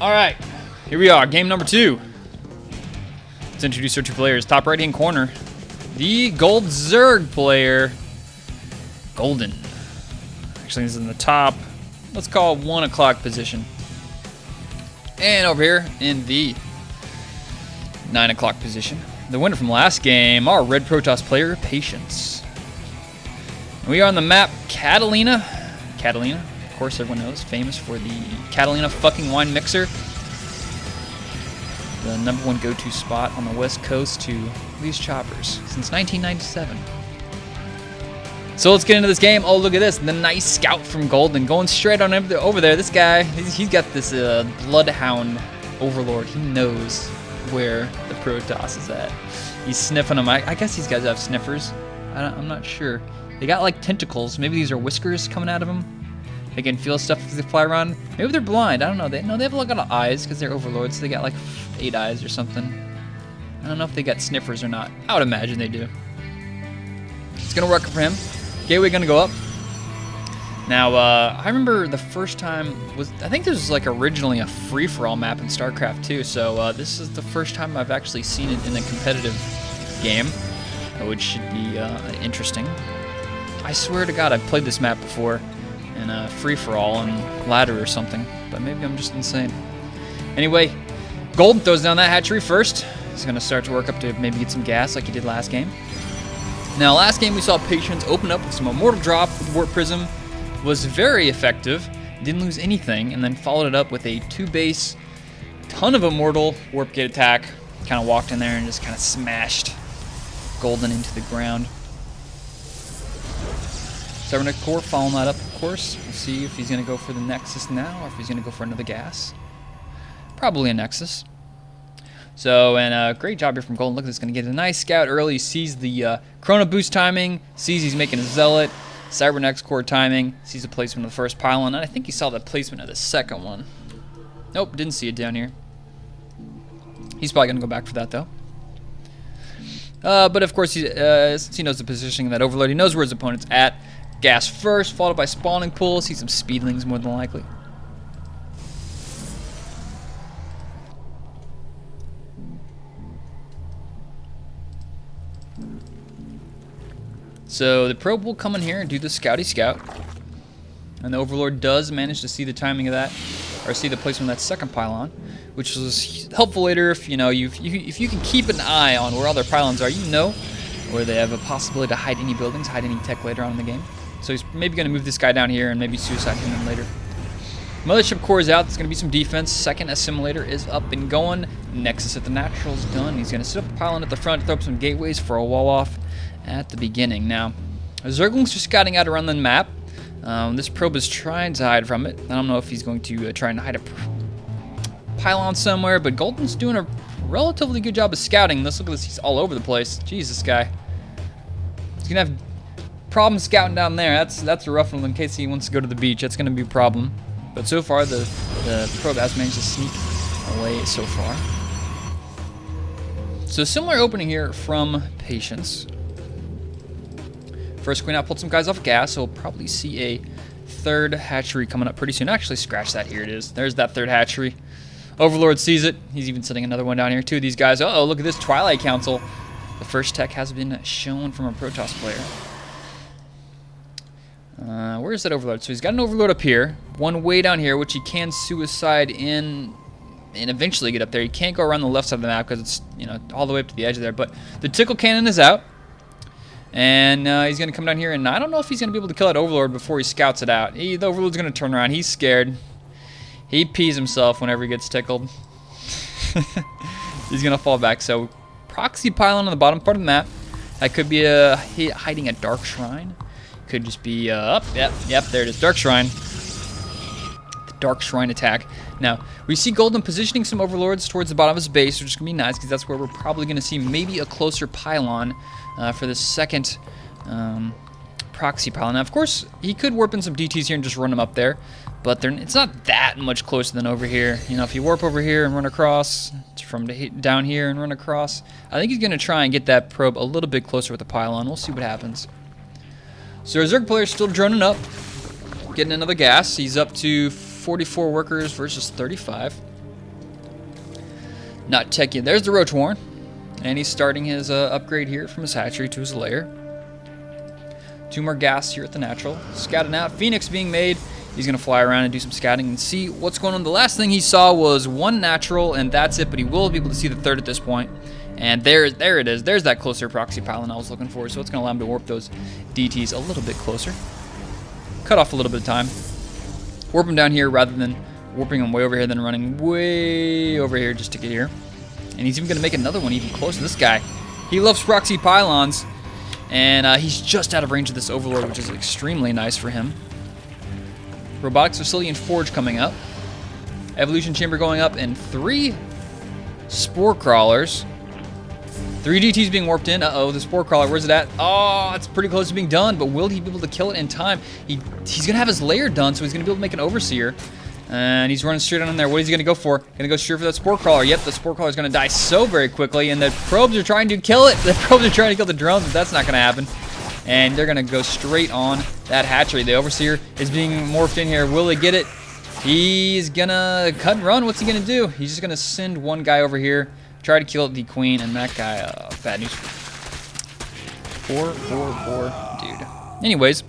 Alright, here we are, game number 2. Let's introduce our two players. Top right hand corner, the gold Zerg player, Golden. Actually, this is in the top, let's call it 1 o'clock position. And over here in the 9 o'clock position, the winner from last game, our red Protoss player, Patience. We are on the map Catalina. Catalina, of course, everyone knows, famous for the Catalina fucking wine mixer. The #1 go-to spot on the west coast to these choppers since 1997. So let's get into this game. Oh, look at this. The nice scout from Golden going straight on over there. This guy, he's got this bloodhound overlord. He knows where the Protoss is at. He's sniffing them. I guess these guys have sniffers. I'm not sure. They got like tentacles. Maybe these are whiskers coming out of them. They can feel stuff as they fly around. Maybe they're blind. I don't know. They have a lot of eyes because they're overlords. So they got like 8 eyes or something. I don't know if they got sniffers or not. I would imagine they do. It's gonna work for him. Gateway gonna go up. Now I remember the first time I think this was like originally a free-for-all map in StarCraft 2. So this is the first time I've actually seen it in a competitive game, which should be interesting. I swear to God, I've played this map before in a free-for-all and ladder or something, but maybe I'm just insane. Anyway, Golden throws down that hatchery first. He's going to start to work up to maybe get some gas like he did last game. Now, last game we saw Patience open up with some Immortal Drop with Warp Prism. Was very effective, didn't lose anything, and then followed it up with a 2-base, ton of Immortal Warp Gate attack. Kind of walked in there and just kind of smashed Golden into the ground. Cybernetic Core following that up, of course. We'll see if he's going to go for the Nexus now or if he's going to go for another gas. Probably a Nexus. So, and great job here from Golden. Look, he's going to get a nice scout early. He sees the Chrono Boost timing, sees he's making a Zealot, Cybernetic Core timing, sees the placement of the first pylon, and I think he saw the placement of the second one. Nope, didn't see it down here. He's probably going to go back for that, though. But, of course, since he knows the positioning of that Overlord, he knows where his opponent's at. Gas first, followed by spawning pool. See some speedlings more than likely. So the probe will come in here and do the scouty scout. And the Overlord does manage to see the timing of that, or see the placement of that second pylon, which was helpful later if if you can keep an eye on where other pylons are, where they have a possibility to hide any buildings, hide any tech later on in the game. So he's maybe going to move this guy down here and maybe suicide him later. Mothership Core is out. There's going to be some defense. Second assimilator is up and going. Nexus at the natural is done. He's going to set up a pylon at the front, throw up some gateways for a wall off at the beginning. Now, Zergling's just scouting out around the map. This probe is trying to hide from it. I don't know if he's going to try and hide a pylon somewhere, but Golden's doing a relatively good job of scouting. Let's look at this. He's all over the place. Jeez, this guy. He's going to have problems scouting down there. That's a rough one in case he wants to go to the beach. That's going to be a problem. But so far, the probe has managed to sneak away so far. So similar opening here from Patience. First Queen out pulled some guys off gas, so we'll probably see a third hatchery coming up pretty soon. Actually, scratch that. Here it is. There's that third hatchery. Overlord sees it. He's even setting another one down here. Two of these guys. Uh-oh, look at this Twilight Council. The first tech has been shown from a Protoss player. Where's that Overlord? So he's got an Overlord up here, one way down here, which he can suicide in and eventually get up there. He can't go around the left side of the map because it's all the way up to the edge there. But the Tickle Cannon is out, and he's going to come down here, and I don't know if he's going to be able to kill that Overlord before he scouts it out. The Overlord's going to turn around. He's scared. He pees himself whenever he gets tickled. He's going to fall back. So proxy pylon on the bottom part of the map. That could be hiding a Dark Shrine. Could just be up. Yep, there it is. Dark Shrine. The Dark Shrine attack. Now, we see Golden positioning some Overlords towards the bottom of his base, which is going to be nice because that's where we're probably going to see maybe a closer pylon for the second proxy pylon. Now, of course, he could warp in some DTs here and just run them up there, but it's not that much closer than over here. If you warp over here and run across, from down here and run across, I think he's going to try and get that probe a little bit closer with the pylon. We'll see what happens. So our Zerg player's still droning up, getting another gas. He's up to 44 workers versus 35. Not tech yet. There's the Roach Warren. And he's starting his upgrade here from his hatchery to his lair. 2 more gas here at the natural. Scouting out. Phoenix being made. He's going to fly around and do some scouting and see what's going on. The last thing he saw was 1 natural, and that's it. But he will be able to see the 3rd at this point. And there it is. There's that closer proxy pylon I was looking for. So it's going to allow him to warp those DTs a little bit closer. Cut off a little bit of time. Warp him down here rather than warping him way over here, then running way over here just to get here. And he's even going to make another one even closer. This guy, he loves proxy pylons. And he's just out of range of this Overlord, which is extremely nice for him. Robotics Facility and Forge coming up. Evolution Chamber going up, and 3 Spore Crawlers. 3 DTs being warped in. Uh-oh, the Spore Crawler, where's it at? Oh, it's pretty close to being done, but will he be able to kill it in time? He's going to have his lair done, so he's going to be able to make an Overseer. And he's running straight on in there. What is he going to go for? Going to go straight for that Spore Crawler. Yep, the Spore Crawler is going to die so very quickly, and the probes are trying to kill it. The probes are trying to kill the drones, but that's not going to happen. And they're going to go straight on that hatchery. The Overseer is being morphed in here. Will he get it? He's going to cut and run. What's he going to do? He's just going to send one guy over here, try to kill the Queen, and that guy, bad news. Poor dude. Anyways,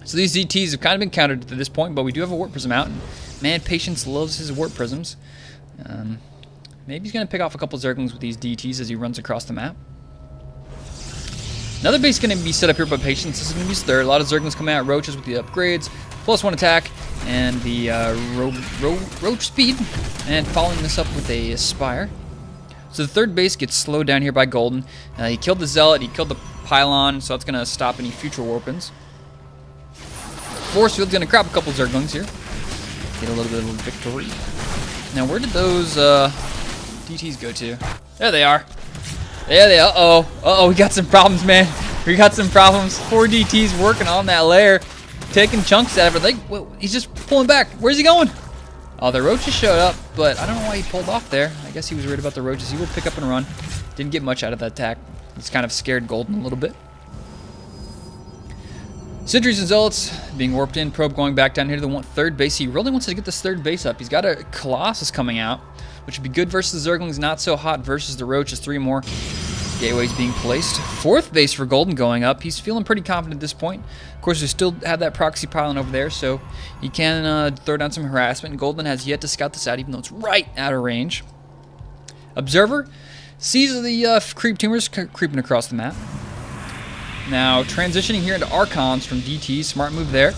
so these ZTs have kind of been countered to this point, but we do have a Warp Prism out. And man, Patience loves his Warp Prisms. Maybe he's going to pick off a couple Zerglings with these DTs as he runs across the map. Another base going to be set up here by Patience. This is going to be his 3rd. A lot of Zerglings coming out. Roaches with the upgrades. +1 attack. And the Roach speed. And following this up with a Spire. So the 3rd base gets slowed down here by Golden. He killed the Zealot. He killed the Pylon. So that's going to stop any future warpins. Force Field's going to crop a couple Zerglings here. Get a little bit of victory. Now, where did those DTs go to? There they are. There they are. Uh-oh, we got some problems, man. We got some problems. 4 DTs working on that lair, taking chunks out of it. He's just pulling back. Where's he going? Oh, the Roaches showed up, but I don't know why he pulled off there. I guess he was worried about the Roaches. He will pick up and run. Didn't get much out of that attack. He's kind of scared Golden a little bit. Sentries and Zealots being warped in. Probe going back down here to the 3rd base. He really wants to get this 3rd base up. He's got a Colossus coming out, which would be good versus the Zerglings, not so hot versus the Roaches. 3 more gateways being placed. 4th base for Golden going up. He's feeling pretty confident at this point. Of course, we still have that proxy pylon over there, so he can throw down some harassment. And Golden has yet to scout this out, even though it's right out of range. Observer sees the creep tumors creeping across the map. Now, transitioning here into Archons from DT. Smart move there.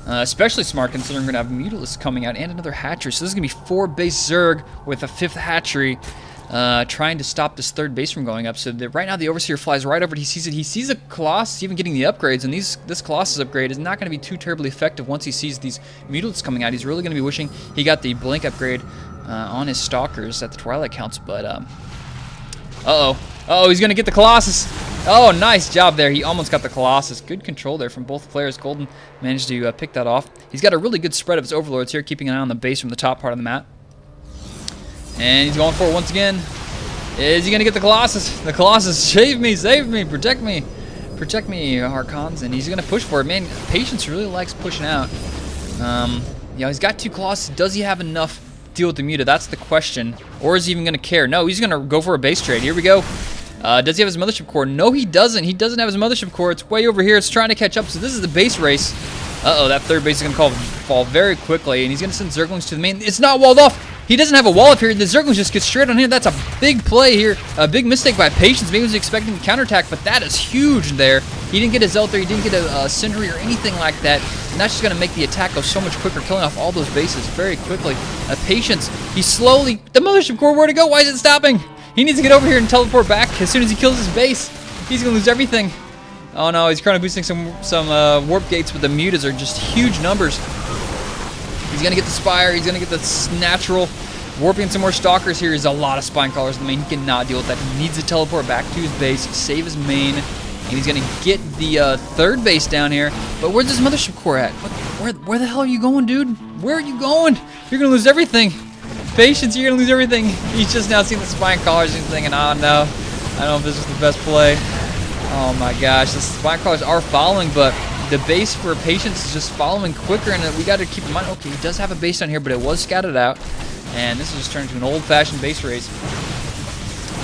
Especially smart considering we're going to have Mutalisks coming out and another hatchery. So this is going to be 4 base Zerg with a 5th hatchery trying to stop this 3rd base from going up. So right now the Overseer flies right over it. He sees it. He sees a Colossus even getting the upgrades. And this Colossus upgrade is not going to be too terribly effective once he sees these Mutalisks coming out. He's really going to be wishing he got the Blink upgrade on his Stalkers at the Twilight Counts. But, uh-oh, he's going to get the Colossus. Oh, nice job there. He almost got the Colossus. Good control there from both players. Golden managed to pick that off. He's got a really good spread of his Overlords here, keeping an eye on the base from the top part of the map. And he's going for it once again. Is he going to get the Colossus? The Colossus, save me, protect me. Protect me, Archons. And he's going to push for it. Man, Patience really likes pushing out. He's got 2 Colossus. Does he have enough to deal with the Muta? That's the question. Or is he even going to care? No, he's going to go for a base trade. Here we go. Does he have his Mothership Core? No, he doesn't. He doesn't have his Mothership Core. It's way over here. It's trying to catch up. So this is the base race. Uh-oh, that 3rd base is going to fall very quickly. And he's going to send Zerglings to the main. It's not walled off. He doesn't have a wall up here. The Zerglings just get straight on him. That's a big play here. A big mistake by Patience. Maybe he was expecting a counterattack, but that is huge there. He didn't get a Zealot there. He didn't get a Sentry or anything like that. And that's just going to make the attack go so much quicker, killing off all those bases very quickly. Patience, he slowly... The Mothership Core, where'd it go? Why is it stopping? He needs to get over here and teleport back as soon as he kills his base. He's going to lose everything. Oh no, he's chrono boosting some warp gates, but the mutas are just huge numbers. He's going to get the Spire. He's going to get the natural. Warping some more Stalkers here is a lot of Spine Crawlers in the main. He cannot deal with that. He needs to teleport back to his base, save his main, and he's going to get the 3rd base down here. But where's this Mothership Core at? Where the hell are you going, dude? Where are you going? You're going to lose everything. Patience, you're going to lose everything. He's just now seeing the Spine Crawlers and thinking, oh no, I don't know if this is the best play. Oh my gosh, the Spine Crawlers are following, but the base for Patience is just following quicker, and we got to keep in mind, okay, he does have a base down here, but it was scattered out, and this is just turned into an old-fashioned base race.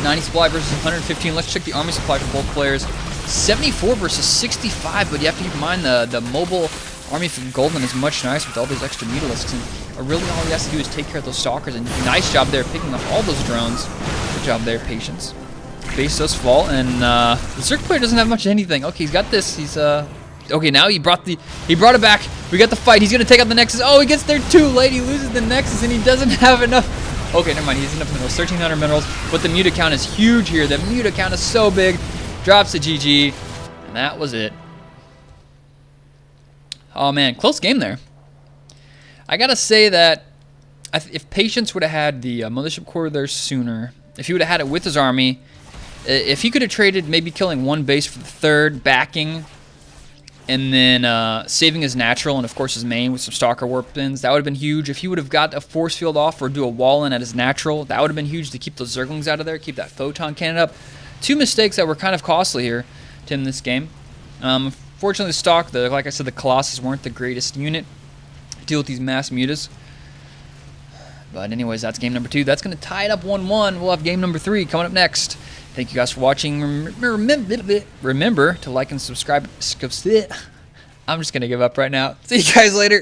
90 supply versus 115. Let's check the army supply for both players. 74 versus 65, but you have to keep in mind the mobile army from Golden is much nicer with all those extra mutalisks, and really all he has to do is take care of those stalkers, and nice job there picking up all those drones. Good job there, Patience. Base does fall, and the Zerg player doesn't have much of anything. Okay, he's got this. He's okay, now he brought it back. We got the fight. He's gonna take out the Nexus. Oh, he gets there too late. He loses the Nexus, and he doesn't have enough. Okay, never mind. He has enough minerals. 1,300 minerals, but the mute account is huge here. The mute account is so big. Drops to GG, and that was it. Oh man, close game there. I gotta say that if Patience would have had the Mothership Core there sooner, if he would have had it with his army, if he could have traded maybe killing one base for the third, backing, and then saving his natural and of course his main with some Stalker weapons, that would have been huge. If he would have got a force field off or do a wall in at his natural, that would have been huge to keep those Zerglings out of there, keep that photon cannon up. Two mistakes that were kind of costly here to him this game. Fortunately, like I said, the Colossus weren't the greatest unit to deal with these mass mutas. But anyways, that's game number 2. That's going to tie it up 1-1. We'll have game number 3 coming up next. Thank you guys for watching. Remember to like and subscribe. I'm just going to give up right now. See you guys later.